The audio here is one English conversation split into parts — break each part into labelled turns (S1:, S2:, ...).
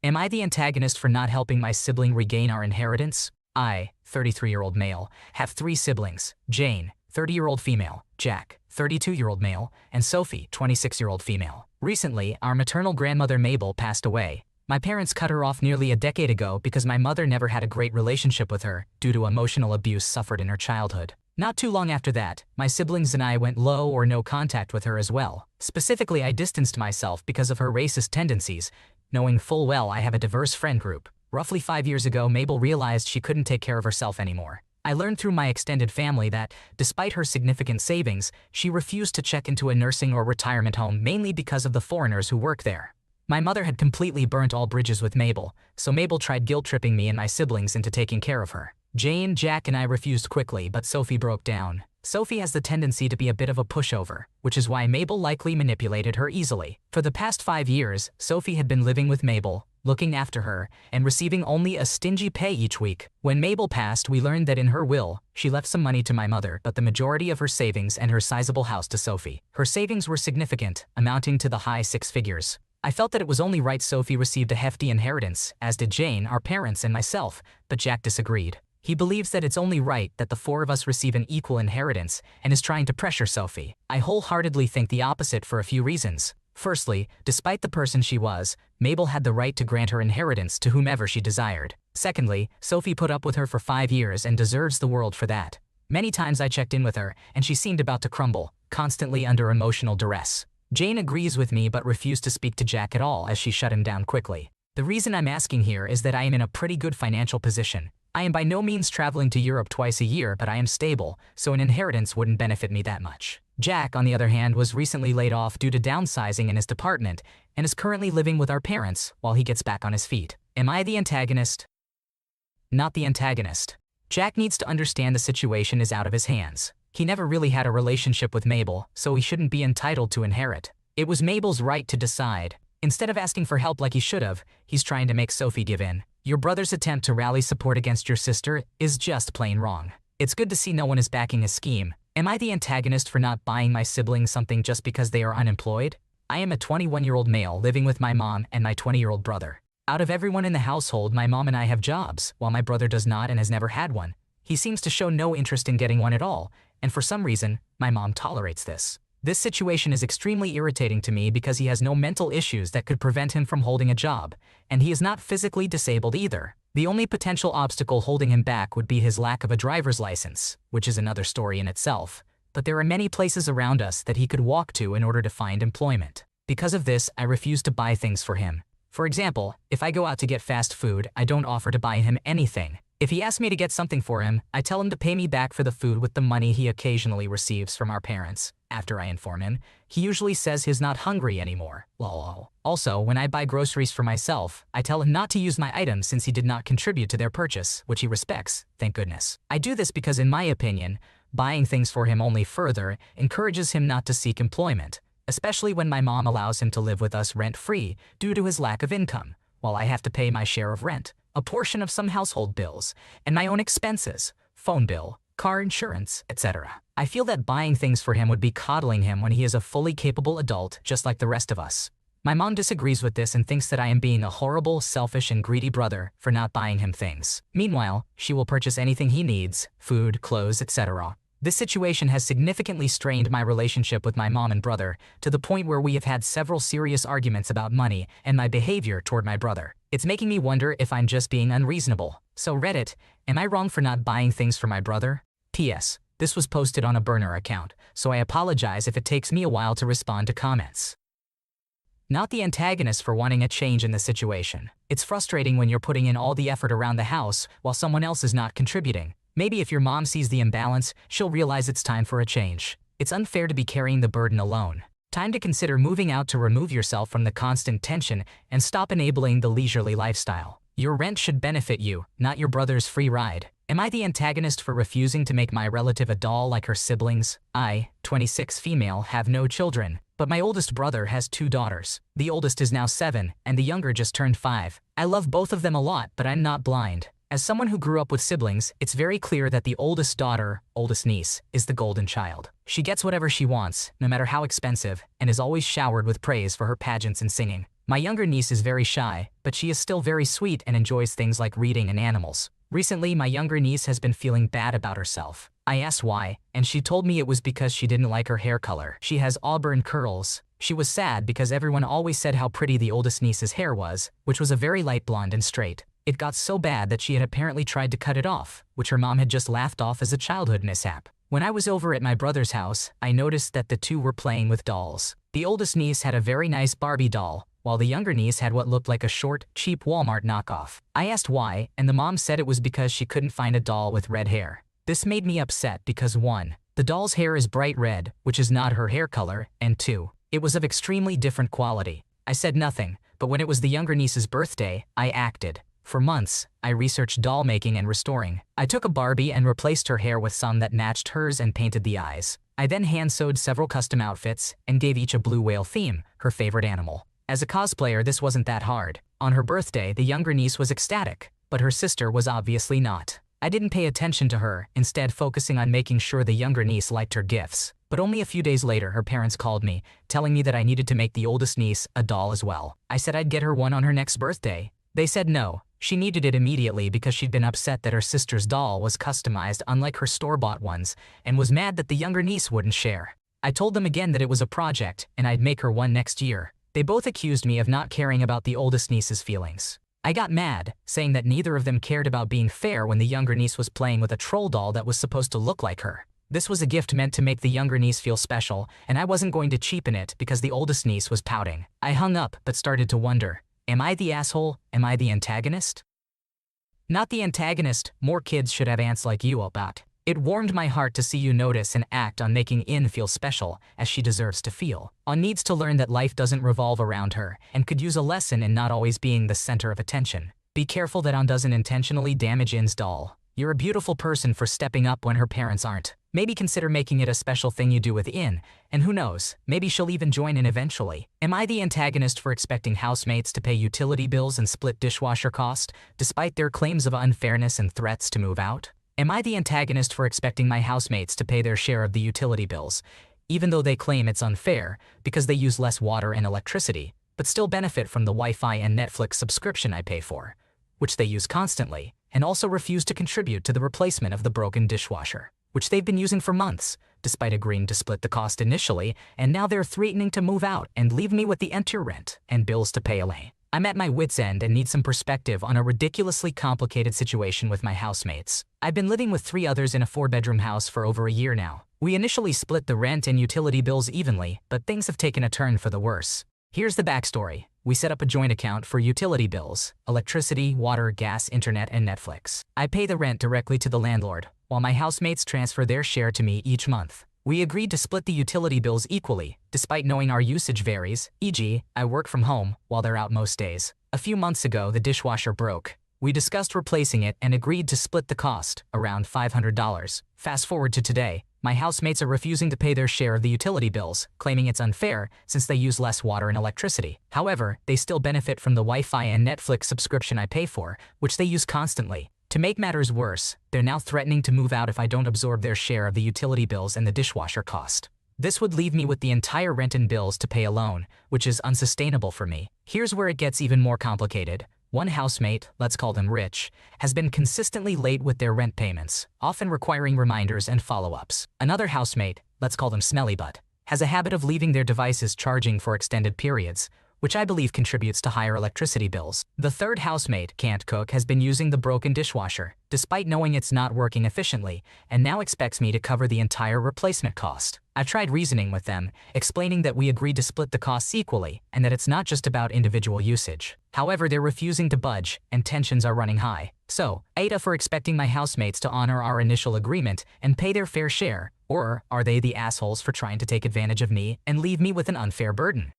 S1: Am I the antagonist for not helping my sibling regain our inheritance? I, 33-year-old male, have 3 siblings: Jane, 30-year-old female; Jack, 32-year-old male; and Sophie, 26-year-old female. Recently, our maternal grandmother Mabel passed away. My parents cut her off nearly a decade ago because my mother never had a great relationship with her due to emotional abuse suffered in her childhood. Not too long after that, my siblings and I went low or no contact with her as well. Specifically, I distanced myself because of her racist tendencies, knowing full well I have a diverse friend group. Roughly 5 years ago, Mabel realized she couldn't take care of herself anymore. I learned through my extended family that, despite her significant savings, she refused to check into a nursing or retirement home mainly because of the foreigners who work there. My mother had completely burnt all bridges with Mabel, so Mabel tried guilt-tripping me and my siblings into taking care of her. Jane, Jack, and I refused quickly, but Sophie broke down. Sophie has the tendency to be a bit of a pushover, which is why Mabel likely manipulated her easily. For the past 5 years, Sophie had been living with Mabel, looking after her, and receiving only a stingy pay each week. When Mabel passed, we learned that in her will, she left some money to my mother, but the majority of her savings and her sizable house to Sophie. Her savings were significant, amounting to the high 6 figures. I felt that it was only right Sophie received a hefty inheritance, as did Jane, our parents, and myself, but Jack disagreed. He believes that it's only right that the 4 of us receive an equal inheritance and is trying to pressure Sophie. I wholeheartedly think the opposite for a few reasons. Firstly, despite the person she was, Mabel had the right to grant her inheritance to whomever she desired. Secondly, Sophie put up with her for 5 years and deserves the world for that. Many times I checked in with her, and she seemed about to crumble, constantly under emotional duress. Jane agrees with me but refused to speak to Jack at all as she shut him down quickly. The reason I'm asking here is that I am in a pretty good financial position. I am by no means traveling to Europe twice a year, but I am stable, so an inheritance wouldn't benefit me that much. Jack, on the other hand, was recently laid off due to downsizing in his department and is currently living with our parents while he gets back on his feet. Am I the antagonist? Not the antagonist. Jack needs to understand the situation is out of his hands. He never really had a relationship with Mabel, so he shouldn't be entitled to inherit. It was Mabel's right to decide. Instead of asking for help like he should have, he's trying to make Sophie give in. Your brother's attempt to rally support against your sister is just plain wrong. It's good to see no one is backing his scheme. Am I the antagonist for not buying my siblings something just because they are unemployed? I am a 21-year-old male living with my mom and my 20-year-old brother. Out of everyone in the household, my mom and I have jobs, while my brother does not and has never had one. He seems to show no interest in getting one at all, and for some reason, my mom tolerates this. This situation is extremely irritating to me because he has no mental issues that could prevent him from holding a job, and he is not physically disabled either. The only potential obstacle holding him back would be his lack of a driver's license, which is another story in itself. But there are many places around us that he could walk to in order to find employment. Because of this, I refuse to buy things for him. For example, if I go out to get fast food, I don't offer to buy him anything. If he asks me to get something for him, I tell him to pay me back for the food with the money he occasionally receives from our parents. After I inform him, he usually says he's not hungry anymore. Lol. Also, when I buy groceries for myself, I tell him not to use my items since he did not contribute to their purchase, which he respects, thank goodness. I do this because, in my opinion, buying things for him only further encourages him not to seek employment, especially when my mom allows him to live with us rent-free due to his lack of income, while I have to pay my share of rent, a portion of some household bills, and my own expenses, phone bill, car insurance, etc. I feel that buying things for him would be coddling him when he is a fully capable adult just like the rest of us. My mom disagrees with this and thinks that I am being a horrible, selfish, and greedy brother for not buying him things. Meanwhile, she will purchase anything he needs, food, clothes, etc. This situation has significantly strained my relationship with my mom and brother to the point where we have had several serious arguments about money and my behavior toward my brother. It's making me wonder if I'm just being unreasonable. So Reddit, am I wrong for not buying things for my brother? P.S. This was posted on a burner account, so I apologize if it takes me a while to respond to comments. Not the antagonist for wanting a change in the situation. It's frustrating when you're putting in all the effort around the house while someone else is not contributing. Maybe if your mom sees the imbalance, she'll realize it's time for a change. It's unfair to be carrying the burden alone. Time to consider moving out to remove yourself from the constant tension and stop enabling the leisurely lifestyle. Your rent should benefit you, not your brother's free ride. Am I the antagonist for refusing to make my relative a doll like her siblings? I, 26 female, have no children, but my oldest brother has 2 daughters. The oldest is now 7, and the younger just turned 5. I love both of them a lot, but I'm not blind. As someone who grew up with siblings, it's very clear that the oldest daughter, oldest niece, is the golden child. She gets whatever she wants, no matter how expensive, and is always showered with praise for her pageants and singing. My younger niece is very shy, but she is still very sweet and enjoys things like reading and animals. Recently, my younger niece has been feeling bad about herself. I asked why, and she told me it was because she didn't like her hair color. She has auburn curls. She was sad because everyone always said how pretty the oldest niece's hair was, which was a very light blonde and straight. It got so bad that she had apparently tried to cut it off, which her mom had just laughed off as a childhood mishap. When I was over at my brother's house, I noticed that the two were playing with dolls. The oldest niece had a very nice Barbie doll, while the younger niece had what looked like a short, cheap Walmart knockoff. I asked why, and the mom said it was because she couldn't find a doll with red hair. This made me upset because 1. The doll's hair is bright red, which is not her hair color, and 2. It was of extremely different quality. I said nothing, but when it was the younger niece's birthday, I acted. For months, I researched doll making and restoring. I took a Barbie and replaced her hair with some that matched hers and painted the eyes. I then hand-sewed several custom outfits and gave each a blue whale theme, her favorite animal. As a cosplayer, this wasn't that hard. On her birthday, the younger niece was ecstatic, but her sister was obviously not. I didn't pay attention to her, instead focusing on making sure the younger niece liked her gifts. But only a few days later, her parents called me, telling me that I needed to make the oldest niece a doll as well. I said I'd get her one on her next birthday. They said no. She needed it immediately because she'd been upset that her sister's doll was customized unlike her store-bought ones, and was mad that the younger niece wouldn't share. I told them again that it was a project, and I'd make her one next year. They both accused me of not caring about the oldest niece's feelings. I got mad, saying that neither of them cared about being fair when the younger niece was playing with a troll doll that was supposed to look like her. This was a gift meant to make the younger niece feel special, and I wasn't going to cheapen it because the oldest niece was pouting. I hung up but started to wonder, am I the asshole? Am I the antagonist? Not the antagonist, more kids should have aunts like you about. It warmed my heart to see you notice and act on making In feel special, as she deserves to feel. On needs to learn that life doesn't revolve around her, and could use a lesson in not always being the center of attention. Be careful that On doesn't intentionally damage In's doll. You're a beautiful person for stepping up when her parents aren't. Maybe consider making it a special thing you do with In, and who knows, maybe she'll even join in eventually. Am I the antagonist for expecting housemates to pay utility bills and split dishwasher cost, despite their claims of unfairness and threats to move out? Am I the antagonist for expecting my housemates to pay their share of the utility bills, even though they claim it's unfair because they use less water and electricity, but still benefit from the Wi-Fi and Netflix subscription I pay for, which they use constantly, and also refuse to contribute to the replacement of the broken dishwasher, which they've been using for months, despite agreeing to split the cost initially, and now they're threatening to move out and leave me with the entire rent and bills to pay away. I'm at my wit's end and need some perspective on a ridiculously complicated situation with my housemates. I've been living with 3 others in a 4-bedroom house for over a year now. We initially split the rent and utility bills evenly, but things have taken a turn for the worse. Here's the backstory. We set up a joint account for utility bills, electricity, water, gas, internet, and Netflix. I pay the rent directly to the landlord, while my housemates transfer their share to me each month. We agreed to split the utility bills equally, despite knowing our usage varies, e.g., I work from home while they're out most days. A few months ago, the dishwasher broke. We discussed replacing it and agreed to split the cost, around $500. Fast forward to today, my housemates are refusing to pay their share of the utility bills, claiming it's unfair since they use less water and electricity. However, they still benefit from the Wi-Fi and Netflix subscription I pay for, which they use constantly. To make matters worse, they're now threatening to move out if I don't absorb their share of the utility bills and the dishwasher cost. This would leave me with the entire rent and bills to pay alone, which is unsustainable for me. Here's where it gets even more complicated. One housemate, let's call them Rich, has been consistently late with their rent payments, often requiring reminders and follow-ups. Another housemate, let's call them Smelly Butt, has a habit of leaving their devices charging for extended periods, which I believe contributes to higher electricity bills. The third housemate, Can't Cook, has been using the broken dishwasher, despite knowing it's not working efficiently, and now expects me to cover the entire replacement cost. I've tried reasoning with them, explaining that we agreed to split the costs equally, and that it's not just about individual usage. However, they're refusing to budge, and tensions are running high. So, Aita for expecting my housemates to honor our initial agreement and pay their fair share, or are they the assholes for trying to take advantage of me and leave me with an unfair burden?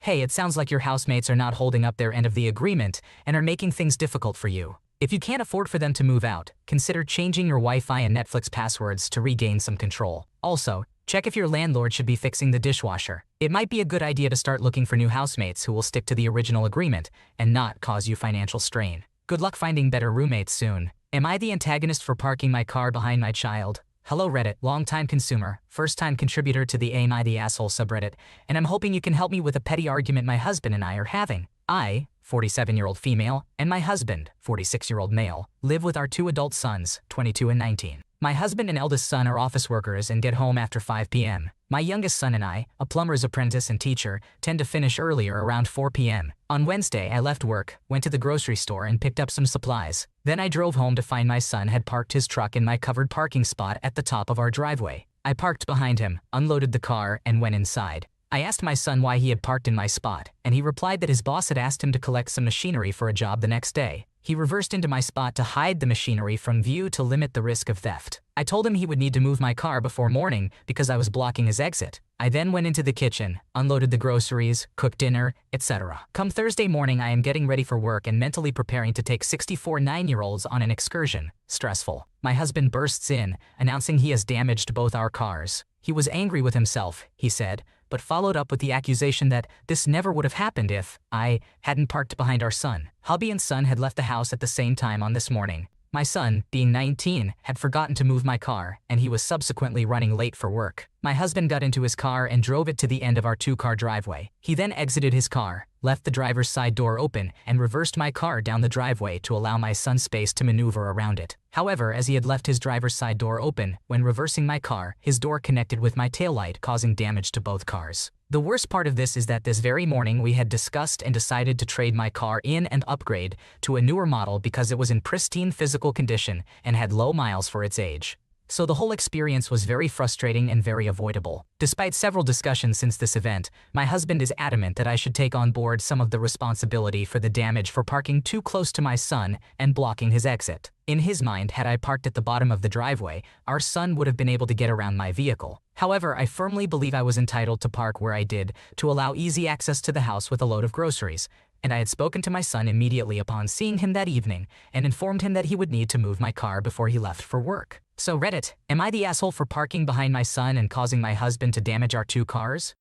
S1: Hey, it sounds like your housemates are not holding up their end of the agreement and are making things difficult for you. If you can't afford for them to move out, consider changing your Wi-Fi and Netflix passwords to regain some control. Also, check if your landlord should be fixing the dishwasher. It might be a good idea to start looking for new housemates who will stick to the original agreement and not cause you financial strain. Good luck finding better roommates soon. Am I the antagonist for parking my car behind my child? Hello Reddit, long-time consumer, first-time contributor to the Am I the Asshole subreddit, and I'm hoping you can help me with a petty argument my husband and I are having. I, 47-year-old female, and my husband, 46-year-old male, live with our two adult sons, 22 and 19. My husband and eldest son are office workers and get home after 5 p.m. My youngest son and I, a plumber's apprentice and teacher, tend to finish earlier around 4 p.m. On Wednesday, I left work, went to the grocery store and picked up some supplies. Then I drove home to find my son had parked his truck in my covered parking spot at the top of our driveway. I parked behind him, unloaded the car, and went inside. I asked my son why he had parked in my spot, and he replied that his boss had asked him to collect some machinery for a job the next day. He reversed into my spot to hide the machinery from view to limit the risk of theft. I told him he would need to move my car before morning because I was blocking his exit. I then went into the kitchen, unloaded the groceries, cooked dinner, etc. Come Thursday morning, I am getting ready for work and mentally preparing to take 64 9-year-olds on an excursion. Stressful. My husband bursts in, announcing he has damaged both our cars. He was angry with himself, he said, but followed up with the accusation that this never would have happened if I hadn't parked behind our son. Hubby and son had left the house at the same time on this morning. My son, being 19, had forgotten to move my car, and he was subsequently running late for work. My husband got into his car and drove it to the end of our two-car driveway. He then exited his car, left the driver's side door open, and reversed my car down the driveway to allow my son space to maneuver around it. However, as he had left his driver's side door open, when reversing my car, his door connected with my taillight, causing damage to both cars. The worst part of this is that this very morning we had discussed and decided to trade my car in and upgrade to a newer model because it was in pristine physical condition and had low miles for its age. So the whole experience was very frustrating and very avoidable. Despite several discussions since this event, my husband is adamant that I should take on board some of the responsibility for the damage for parking too close to my son and blocking his exit. In his mind, had I parked at the bottom of the driveway, our son would have been able to get around my vehicle. However, I firmly believe I was entitled to park where I did to allow easy access to the house with a load of groceries, and I had spoken to my son immediately upon seeing him that evening and informed him that he would need to move my car before he left for work. So Reddit, am I the asshole for parking behind my son and causing my husband to damage our two cars?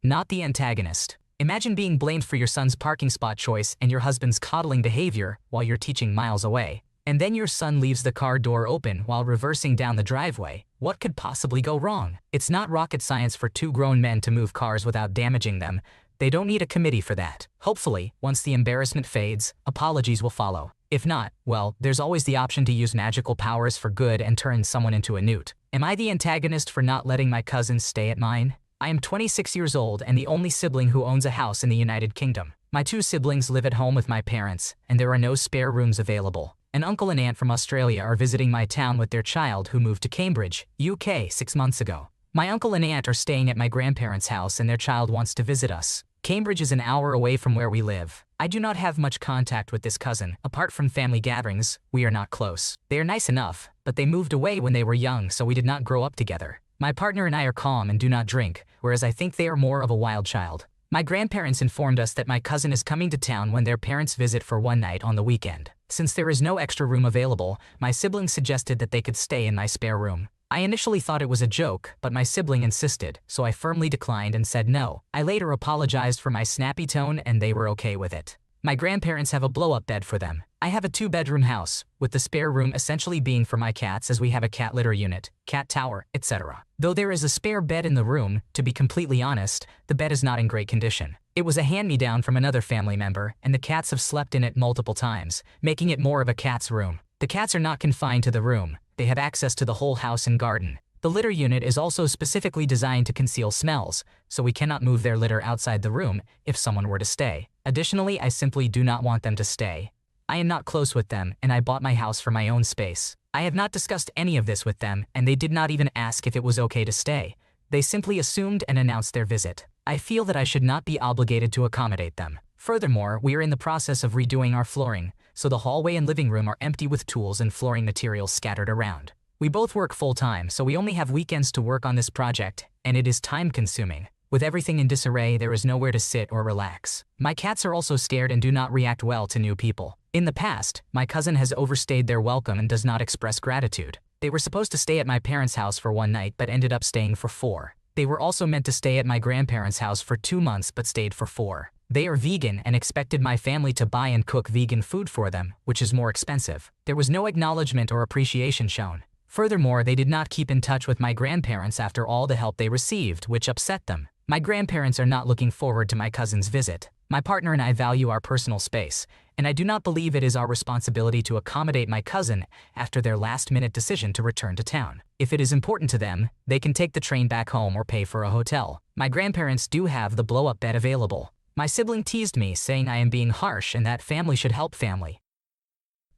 S1: Not the antagonist. Imagine being blamed for your son's parking spot choice and your husband's coddling behavior while you're teaching miles away. And then your son leaves the car door open while reversing down the driveway. What could possibly go wrong? It's not rocket science for two grown men to move cars without damaging them. They don't need a committee for that. Hopefully, once the embarrassment fades, apologies will follow. If not, well, there's always the option to use magical powers for good and turn someone into a newt. Am I the antagonist for not letting my cousins stay at mine? I am 26 years old and the only sibling who owns a house in the United Kingdom. My two siblings live at home with my parents, and there are no spare rooms available. An uncle and aunt from Australia are visiting my town with their child who moved to Cambridge, UK 6 months ago. My uncle and aunt are staying at my grandparents' house and their child wants to visit us. Cambridge is an hour away from where we live. I do not have much contact with this cousin. Apart from family gatherings, we are not close. They are nice enough, but they moved away when they were young, so we did not grow up together. My partner and I are calm and do not drink, whereas I think they are more of a wild child. My grandparents informed us that my cousin is coming to town when their parents visit for one night on the weekend. Since there is no extra room available, my siblings suggested that they could stay in my spare room. I initially thought it was a joke, but my sibling insisted, so I firmly declined and said no. I later apologized for my snappy tone and they were okay with it. My grandparents have a blow-up bed for them. I have a 2-bedroom house, with the spare room essentially being for my cats as we have a cat litter unit, cat tower, etc. Though there is a spare bed in the room, to be completely honest, the bed is not in great condition. It was a hand-me-down from another family member, and the cats have slept in it multiple times, making it more of a cat's room. The cats are not confined to the room. They have access to the whole house and garden. The litter unit is also specifically designed to conceal smells, so we cannot move their litter outside the room if someone were to stay. Additionally, I simply do not want them to stay. I am not close with them, and I bought my house for my own space. I have not discussed any of this with them, and they did not even ask if it was okay to stay. They simply assumed and announced their visit. I feel that I should not be obligated to accommodate them. Furthermore, we are in the process of redoing our flooring, so the hallway and living room are empty with tools and flooring materials scattered around. We both work full-time, so we only have weekends to work on this project, and it is time-consuming. With everything in disarray, there is nowhere to sit or relax. My cats are also scared and do not react well to new people. In the past, my cousin has overstayed their welcome and does not express gratitude. They were supposed to stay at my parents' house for one night but ended up staying for 4. They were also meant to stay at my grandparents' house for 2 months but stayed for 4. They are vegan and expected my family to buy and cook vegan food for them, which is more expensive. There was no acknowledgement or appreciation shown. Furthermore, they did not keep in touch with my grandparents after all the help they received, which upset them. My grandparents are not looking forward to my cousin's visit. My partner and I value our personal space, and I do not believe it is our responsibility to accommodate my cousin after their last-minute decision to return to town. If it is important to them, they can take the train back home or pay for a hotel. My grandparents do have the blow-up bed available. My sibling teased me, saying I am being harsh and that family should help family.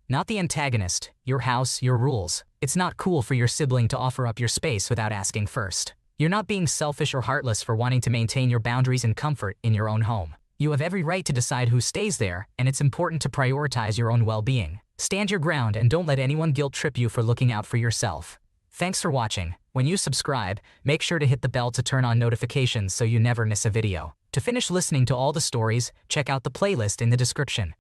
S1: Not the antagonist. Your house, your rules. It's not cool for your sibling to offer up your space without asking first. You're not being selfish or heartless for wanting to maintain your boundaries and comfort in your own home. You have every right to decide who stays there, and it's important to prioritize your own well-being. Stand your ground and don't let anyone guilt-trip you for looking out for yourself. Thanks for watching. When you subscribe, make sure to hit the bell to turn on notifications so you never miss a video. To finish listening to all the stories, check out the playlist in the description.